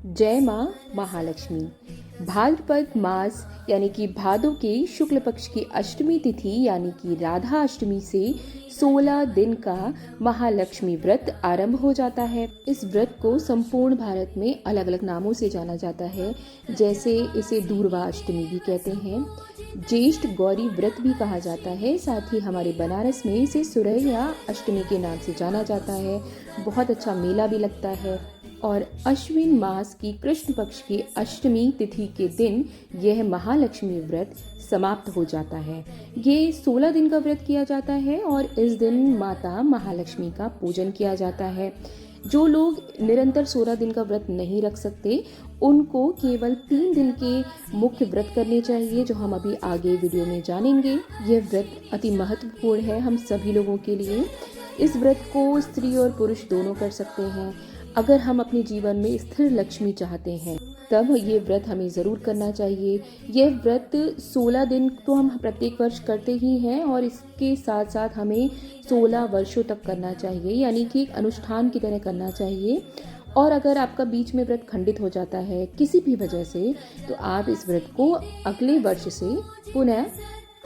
जय माँ महालक्ष्मी। भाद्रपद मास यानी कि भादो के शुक्ल पक्ष की अष्टमी तिथि यानी कि राधा अष्टमी से 16 दिन का महालक्ष्मी व्रत आरंभ हो जाता है। इस व्रत को संपूर्ण भारत में अलग अलग नामों से जाना जाता है, जैसे इसे दूर्वा अष्टमी भी कहते हैं, ज्येष्ठ गौरी व्रत भी कहा जाता है। साथ ही हमारे बनारस में इसे सुरैया अष्टमी के नाम से जाना जाता है। बहुत अच्छा मेला भी लगता है। और अश्विन मास की कृष्ण पक्ष की अष्टमी तिथि के दिन यह महालक्ष्मी व्रत समाप्त हो जाता है। ये 16 दिन का व्रत किया जाता है और इस दिन माता महालक्ष्मी का पूजन किया जाता है। जो लोग निरंतर 16 दिन का व्रत नहीं रख सकते, उनको केवल 3 दिन के मुख्य व्रत करने चाहिए, जो हम अभी आगे वीडियो में जानेंगे। यह व्रत अति महत्वपूर्ण है हम सभी लोगों के लिए। इस व्रत को स्त्री और पुरुष दोनों कर सकते हैं। अगर हम अपने जीवन में स्थिर लक्ष्मी चाहते हैं, तब ये व्रत हमें ज़रूर करना चाहिए। यह व्रत 16 दिन तो हम प्रत्येक वर्ष करते ही हैं और इसके साथ साथ हमें 16 वर्षों तक करना चाहिए, यानी कि एक अनुष्ठान की तरह करना चाहिए। और अगर आपका बीच में व्रत खंडित हो जाता है किसी भी वजह से, तो आप इस व्रत को अगले वर्ष से पुनः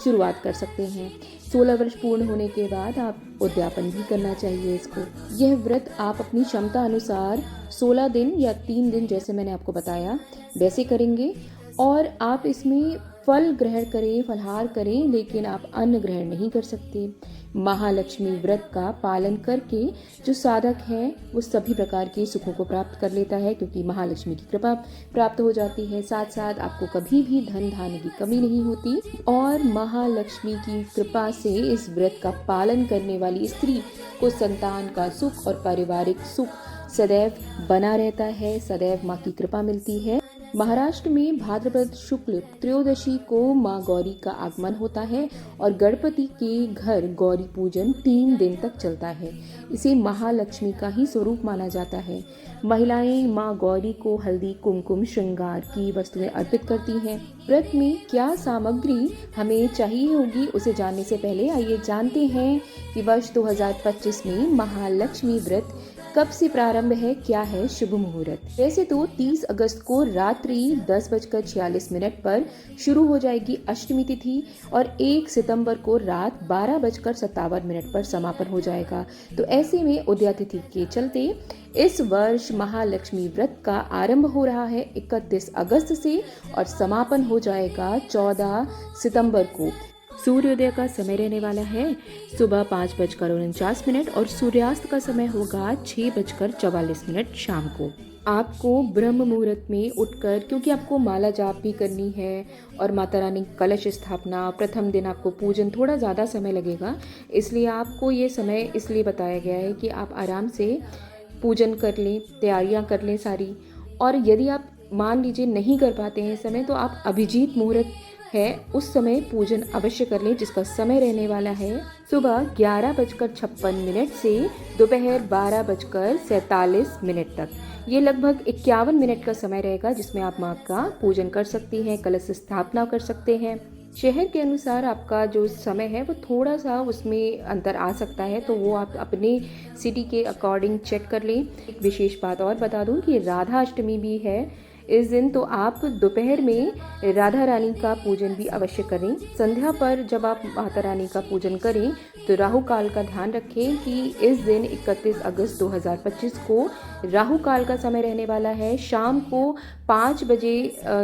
शुरुआत कर सकते हैं। 16 वर्ष पूर्ण होने के बाद आप उद्यापन भी करना चाहिए इसको। यह व्रत आप अपनी क्षमता अनुसार 16 दिन या 3 दिन, जैसे मैंने आपको बताया, वैसे करेंगे। और आप इसमें फल ग्रहण करें, फलाहार करें, लेकिन आप अन्न ग्रहण नहीं कर सकते। महालक्ष्मी व्रत का पालन करके जो साधक है वो सभी प्रकार के सुखों को प्राप्त कर लेता है, क्योंकि महालक्ष्मी की कृपा प्राप्त हो जाती है। साथ साथ आपको कभी भी धन धान्य की कमी नहीं होती और महालक्ष्मी की कृपा से इस व्रत का पालन करने वाली स्त्री को संतान का सुख और पारिवारिक सुख सदैव बना रहता है। सदैव माँ की कृपा मिलती है। महाराष्ट्र में भाद्रपद शुक्ल त्रयोदशी को माँ गौरी का आगमन होता है और गणपति के घर गौरी पूजन 3 दिन तक चलता है। इसे महालक्ष्मी का ही स्वरूप माना जाता है। महिलाएं माँ गौरी को हल्दी, कुमकुम, श्रृंगार की वस्तुएं अर्पित करती हैं। व्रत में क्या सामग्री हमें चाहिए होगी, उसे जानने से पहले आइए जानते हैं कि वर्ष 2025 में महालक्ष्मी व्रत कब से प्रारंभ है, क्या है शुभ मुहूर्त। वैसे तो 30 अगस्त को रात्रि 10:46 पर शुरू हो जाएगी अष्टमी तिथि और 1 सितंबर को रात 12:57 पर समापन हो जाएगा। तो ऐसे में उदया तिथि के चलते इस वर्ष महालक्ष्मी व्रत का आरंभ हो रहा है 31 अगस्त से और समापन हो जाएगा 14 सितंबर को। सूर्योदय का समय रहने वाला है सुबह 5:49 और सूर्यास्त का समय होगा 6:44 शाम को। आपको ब्रह्म मुहूर्त में उठकर, क्योंकि आपको माला जाप भी करनी है और माता रानी कलश स्थापना, प्रथम दिन आपको पूजन, थोड़ा ज़्यादा समय लगेगा, इसलिए आपको ये समय इसलिए बताया गया है कि आप आराम से पूजन कर लें, तैयारियां कर लें सारी। और यदि आप मान लीजिए नहीं कर पाते हैं समय, तो आप अभिजीत मुहूर्त है उस समय पूजन अवश्य कर लें, जिसका समय रहने वाला है सुबह 11:56 से दोपहर 12:47 तक। ये लगभग 51 मिनट का समय रहेगा, जिसमें आप माँ का पूजन कर सकती हैं, कलश स्थापना कर सकते हैं। शहर के अनुसार आपका जो समय है वो थोड़ा सा उसमें अंतर आ सकता है, तो वो आप अपने सिटी के अकॉर्डिंग चेक कर लें। एक विशेष बात और बता दूं कि राधा अष्टमी भी है इस दिन, तो आप दोपहर में राधा रानी का पूजन भी अवश्य करें। संध्या पर जब आप माता रानी का पूजन करें तो राहु काल का ध्यान रखें कि इस दिन 31 अगस्त 2025 को राहु काल का समय रहने वाला है शाम को 5 बजे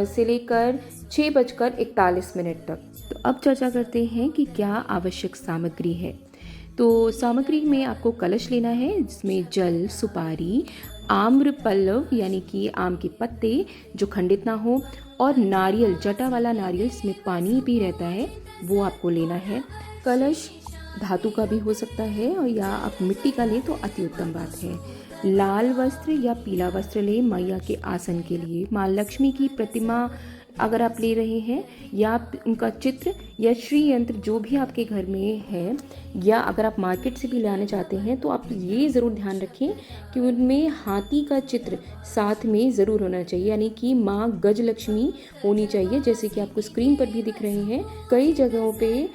से लेकर 6:41 तक। तो अब चर्चा करते हैं कि क्या आवश्यक सामग्री है। तो सामग्री में आपको कलश लेना है, जिसमें जल, सुपारी, आम्र पल्लव यानी कि आम के पत्ते जो खंडित ना हो, और नारियल, जटा वाला नारियल जिसमें पानी भी रहता है, वो आपको लेना है। कलश धातु का भी हो सकता है और या आप मिट्टी का लें तो अति उत्तम बात है। लाल वस्त्र या पीला वस्त्र लें मैया के आसन के लिए। माँ लक्ष्मी की प्रतिमा अगर आप ले रहे हैं, या उनका चित्र या श्री यंत्र जो भी आपके घर में है, या अगर आप मार्केट से भी लाने चाहते हैं, तो आप ये ज़रूर ध्यान रखें कि उनमें हाथी का चित्र साथ में ज़रूर होना चाहिए, यानी कि माँ गजलक्ष्मी होनी चाहिए, जैसे कि आपको स्क्रीन पर भी दिख रहे हैं। कई जगहों पे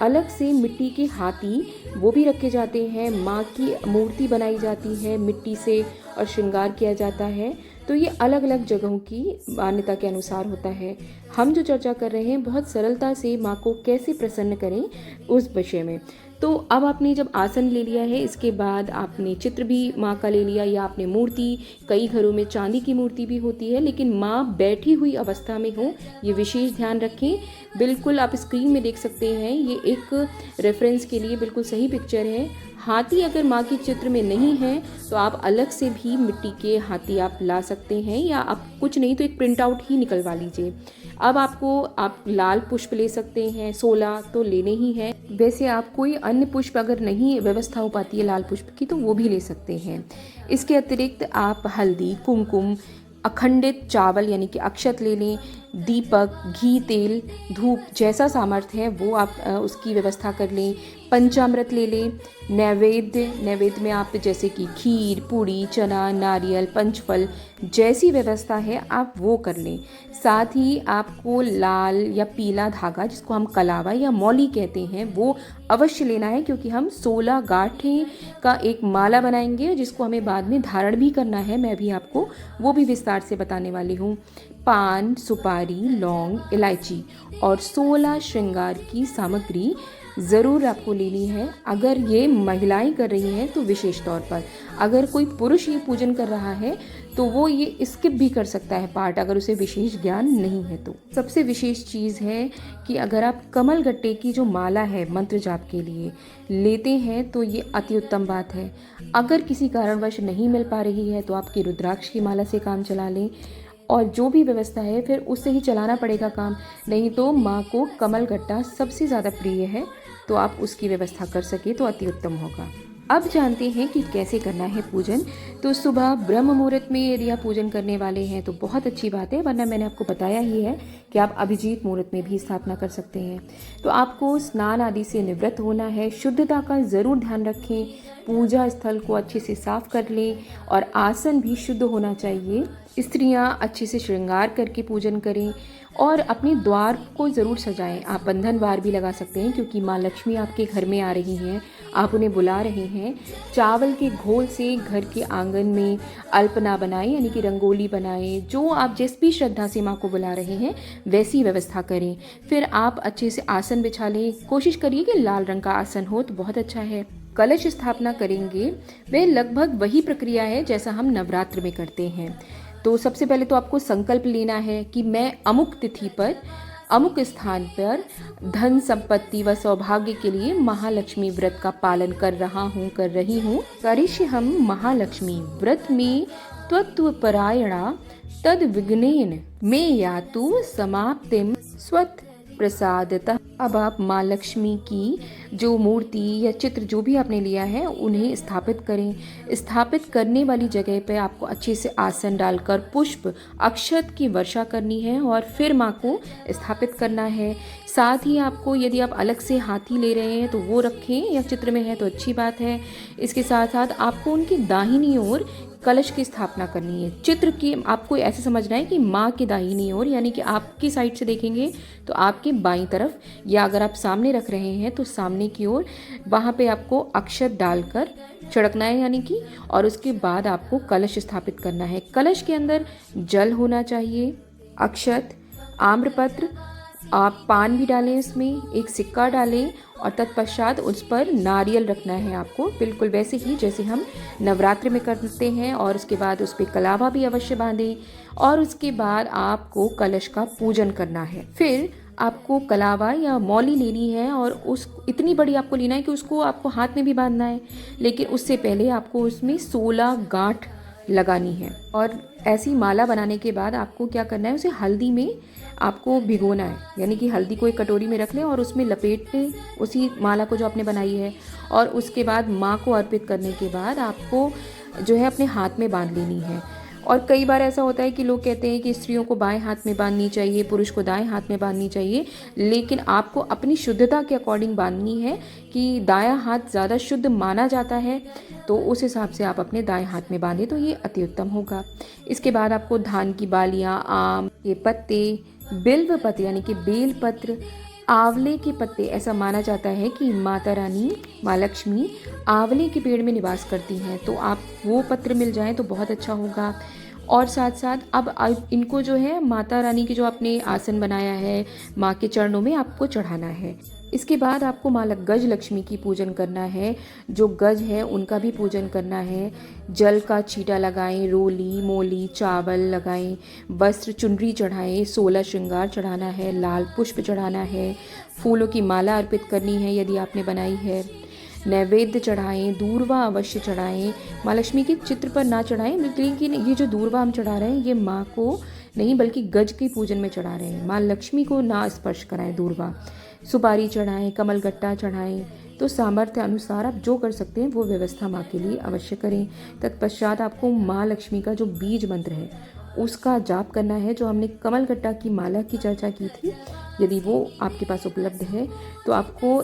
अलग से मिट्टी के हाथी वो भी रखे जाते हैं, माँ की मूर्ति बनाई जाती है मिट्टी से और श्रृंगार किया जाता है। तो ये अलग अलग जगहों की मान्यता के अनुसार होता है। हम जो चर्चा कर रहे हैं बहुत सरलता से माँ को कैसे प्रसन्न करें उस विषय में। तो अब आपने जब आसन ले लिया है, इसके बाद आपने चित्र भी माँ का ले लिया या आपने मूर्ति, कई घरों में चांदी की मूर्ति भी होती है, लेकिन माँ बैठी हुई अवस्था में हो, ये विशेष ध्यान रखें। बिल्कुल आप स्क्रीन में देख सकते हैं, ये एक रेफरेंस के लिए बिल्कुल सही पिक्चर है। हाथी अगर माँ के चित्र में नहीं है तो आप अलग से भी मिट्टी के हाथी आप ला सकते हैं, या आप कुछ नहीं तो एक प्रिंट आउट ही निकलवा लीजिए। अब आप लाल पुष्प ले सकते हैं, 16 तो लेने ही हैं। वैसे आप कोई अन्य पुष्प अगर नहीं व्यवस्था हो पाती है लाल पुष्प की तो वो भी ले सकते हैं। इसके अतिरिक्त आप हल्दी, कुमकुम, अखंडित चावल यानी कि अक्षत ले लें, दीपक, घी, तेल, धूप जैसा सामर्थ्य है वो आप उसकी व्यवस्था कर लें। पंचामृत ले लें। नैवेद्य में आप जैसे कि खीर, पूड़ी, चना, नारियल, पंचफल जैसी व्यवस्था है आप वो कर लें। साथ ही आपको लाल या पीला धागा, जिसको हम कलावा या मौली कहते हैं, वो अवश्य लेना है, क्योंकि हम 16 गांठें का एक माला बनाएंगे जिसको हमें बाद में धारण भी करना है। मैं भी आपको वो भी विस्तार से बताने वाली हूँ। पान, सुपारी, लौंग, इलायची और 16 श्रृंगार की सामग्री ज़रूर आपको लेनी है। अगर ये महिलाएं कर रही हैं तो विशेष तौर पर, अगर कोई पुरुष ये पूजन कर रहा है तो वो ये स्किप भी कर सकता है पार्ट, अगर उसे विशेष ज्ञान नहीं है तो। सबसे विशेष चीज़ है कि अगर आप कमल गट्टे की जो माला है मंत्र जाप के लिए लेते हैं तो ये अति उत्तम बात है। अगर किसी कारणवश नहीं मिल पा रही है तो आपकी रुद्राक्ष की माला से काम चला लें, और जो भी व्यवस्था है फिर उससे ही चलाना पड़ेगा काम। नहीं तो माँ को कमल गट्टा सबसे ज़्यादा प्रिय है, तो आप उसकी व्यवस्था कर सके तो अति उत्तम होगा। अब जानते हैं कि कैसे करना है पूजन। तो सुबह ब्रह्म मुहूर्त में यदि आप पूजन करने वाले हैं तो बहुत अच्छी बात है, वरना मैंने आपको बताया ही है कि आप अभिजीत मुहूर्त में भी स्थापना कर सकते हैं। तो आपको स्नान आदि से निवृत्त होना है। शुद्धता का ज़रूर ध्यान रखें। पूजा स्थल को अच्छे से साफ कर लें और आसन भी शुद्ध होना चाहिए। स्त्रियां अच्छे से श्रृंगार करके पूजन करें और अपने द्वार को ज़रूर सजाएं। आप बंधन द्वार भी लगा सकते हैं, क्योंकि माँ लक्ष्मी आपके घर में आ रही हैं, आप उन्हें बुला रहे हैं। चावल के घोल से घर के आंगन में अल्पना बनाएं, यानी कि रंगोली बनाएं। जो आप जिस भी श्रद्धा से माँ को बुला रहे हैं वैसी व्यवस्था करें। फिर आप अच्छे से आसन बिछा लें। कोशिश करिए कि लाल रंग का आसन हो तो बहुत अच्छा है। कलश स्थापना करेंगे, वह लगभग वही प्रक्रिया है जैसा हम नवरात्र में करते हैं। तो सबसे पहले तो आपको संकल्प लेना है कि मैं अमुक तिथि पर, अमुक स्थान पर धन, संपत्ति व सौभाग्य के लिए महालक्ष्मी व्रत का पालन कर रही हूँ। करिष्य हम महालक्ष्मी व्रत में त्वत्परायणा तद विघ्नेन मे यातु समाप्तिम स्वत प्रसादतः। अब आप माँ लक्ष्मी की जो मूर्ति या चित्र जो भी आपने लिया है उन्हें स्थापित करें। स्थापित करने वाली जगह पर आपको अच्छे से आसन डालकर पुष्प, अक्षत की वर्षा करनी है और फिर माँ को स्थापित करना है। साथ ही आपको, यदि आप अलग से हाथी ले रहे हैं तो वो रखें, या चित्र में है तो अच्छी बात है। इसके साथ साथ आपको उनकी दाहिनी ओर कलश की स्थापना करनी है। चित्र की आपको ऐसे समझना है कि माँ की दाहिनी ओर, यानी कि आपकी साइड से देखेंगे तो आपके बाईं तरफ, या अगर आप सामने रख रहे हैं तो सामने की ओर, वहाँ पे आपको अक्षत डालकर छिड़कना है यानी कि, और उसके बाद आपको कलश स्थापित करना है। कलश के अंदर जल होना चाहिए, अक्षत, आम्रपत्र, आप पान भी डालें, इसमें एक सिक्का डालें और तत्पश्चात उस पर नारियल रखना है आपको, बिल्कुल वैसे ही जैसे हम नवरात्र में करते हैं। और उसके बाद उस पर कलावा भी अवश्य बांधें और उसके बाद आपको कलश का पूजन करना है। फिर आपको कलावा या मौली लेनी है और उस इतनी बड़ी आपको लेना है कि उसको आपको हाथ में भी बांधना है, लेकिन उससे पहले आपको उसमें 16 गांठ लगानी है। और ऐसी माला बनाने के बाद आपको क्या करना है, उसे हल्दी में आपको भिगोना है, यानी कि हल्दी को एक कटोरी में रख लें और उसमें लपेट लें उसी माला को जो आपने बनाई है। और उसके बाद माँ को अर्पित करने के बाद आपको जो है अपने हाथ में बांध लेनी है। और कई बार ऐसा होता है कि लोग कहते हैं कि स्त्रियों को बाएं हाथ में बांधनी चाहिए, पुरुष को दाएं हाथ में बांधनी चाहिए, लेकिन आपको अपनी शुद्धता के अकॉर्डिंग बांधनी है कि दायां हाथ ज़्यादा शुद्ध माना जाता है, तो उस हिसाब से आप अपने दाएं हाथ में बांधें तो ये अति उत्तम होगा। इसके बाद आपको धान की बालियाँ, आम के पत्ते, बिल्व पत्र यानी कि बेल पत्र, आंवले के पत्ते, ऐसा माना जाता है कि माता रानी माँ लक्ष्मी आंवले के पेड़ में निवास करती हैं, तो आप वो पत्र मिल जाएं तो बहुत अच्छा होगा। और साथ साथ अब इनको जो है माता रानी की जो आपने आसन बनाया है माँ के चरणों में आपको चढ़ाना है। इसके बाद आपको माँ गज लक्ष्मी की पूजन करना है, जो गज है उनका भी पूजन करना है। जल का छींटा लगाएं, रोली मोली चावल लगाएं, वस्त्र चुनरी चढ़ाएं, 16 श्रृंगार चढ़ाना है, लाल पुष्प चढ़ाना है, फूलों की माला अर्पित करनी है यदि आपने बनाई है, नैवेद्य चढ़ाएं, दूर्वा अवश्य चढ़ाएं। माँ लक्ष्मी के चित्र पर ना चढ़ाएं, लेकिन ये जो दूर्वा हम चढ़ा रहे हैं ये माँ को नहीं बल्कि गज के पूजन में चढ़ा रहे हैं, माँ लक्ष्मी को ना स्पर्श कराएं दूर्वा। सुपारी चढ़ाएं, कमलगट्टा चढ़ाएं। तो सामर्थ्य अनुसार आप जो कर सकते हैं वो व्यवस्था माँ के लिए अवश्य करें। तत्पश्चात आपको माँ लक्ष्मी का जो बीज मंत्र है उसका जाप करना है, जो हमने कमलगट्टा की माला की चर्चा की थी। यदि वो आपके पास उपलब्ध है तो आपको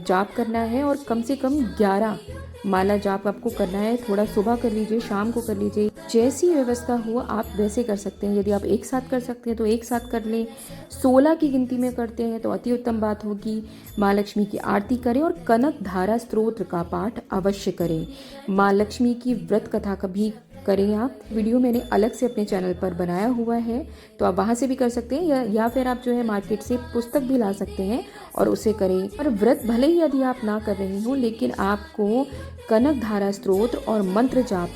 जाप करना है, और कम से कम 11 माला जाप आपको करना है। थोड़ा सुबह कर लीजिए, शाम को कर लीजिए, जैसी व्यवस्था हो आप वैसे कर सकते हैं। यदि आप एक साथ कर सकते हैं तो एक साथ कर लें, 16 की गिनती में करते हैं तो अति उत्तम बात होगी। माँ लक्ष्मी की आरती करें और कनक धारा स्तोत्र का पाठ अवश्य करें। माँ लक्ष्मी की व्रत कथा कभी करें आप। वीडियो मैंने अलग से अपने चैनल पर बनाया हुआ है, तो आप वहाँ से भी कर सकते हैं, या फिर आप जो है मार्केट से पुस्तक भी ला सकते हैं और उसे करें। और व्रत भले ही यदि आप ना कर रहे हो, लेकिन आपको कनक धारा स्तोत्र और मंत्र जाप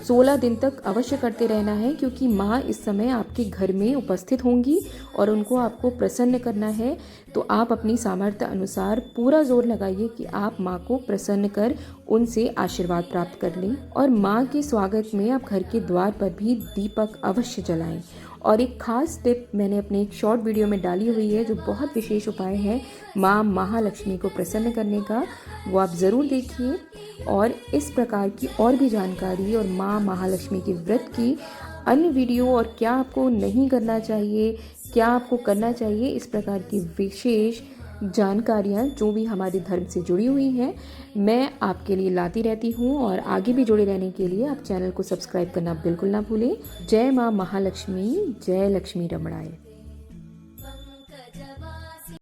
16 दिन तक अवश्य करते रहना है, क्योंकि माँ इस समय आपके घर में उपस्थित होंगी और उनको आपको प्रसन्न करना है। तो आप अपनी सामर्थ्य अनुसार पूरा जोर लगाइए कि आप माँ को प्रसन्न कर उनसे आशीर्वाद प्राप्त कर लें। और माँ के स्वागत में आप घर के द्वार पर भी दीपक अवश्य जलाएं। और एक खास टिप मैंने अपने एक शॉर्ट वीडियो में डाली हुई है, जो बहुत विशेष उपाय है माँ महालक्ष्मी को प्रसन्न करने का, वो आप ज़रूर देखिए। और इस प्रकार की और भी जानकारी और माँ महालक्ष्मी के व्रत की अन्य वीडियो, और क्या आपको नहीं करना चाहिए, क्या आपको करना चाहिए, इस प्रकार की विशेष जानकारियाँ जो भी हमारे धर्म से जुड़ी हुई हैं, मैं आपके लिए लाती रहती हूँ। और आगे भी जुड़े रहने के लिए आप चैनल को सब्सक्राइब करना बिल्कुल ना भूलें। जय माँ महालक्ष्मी, जय लक्ष्मी रमणाय।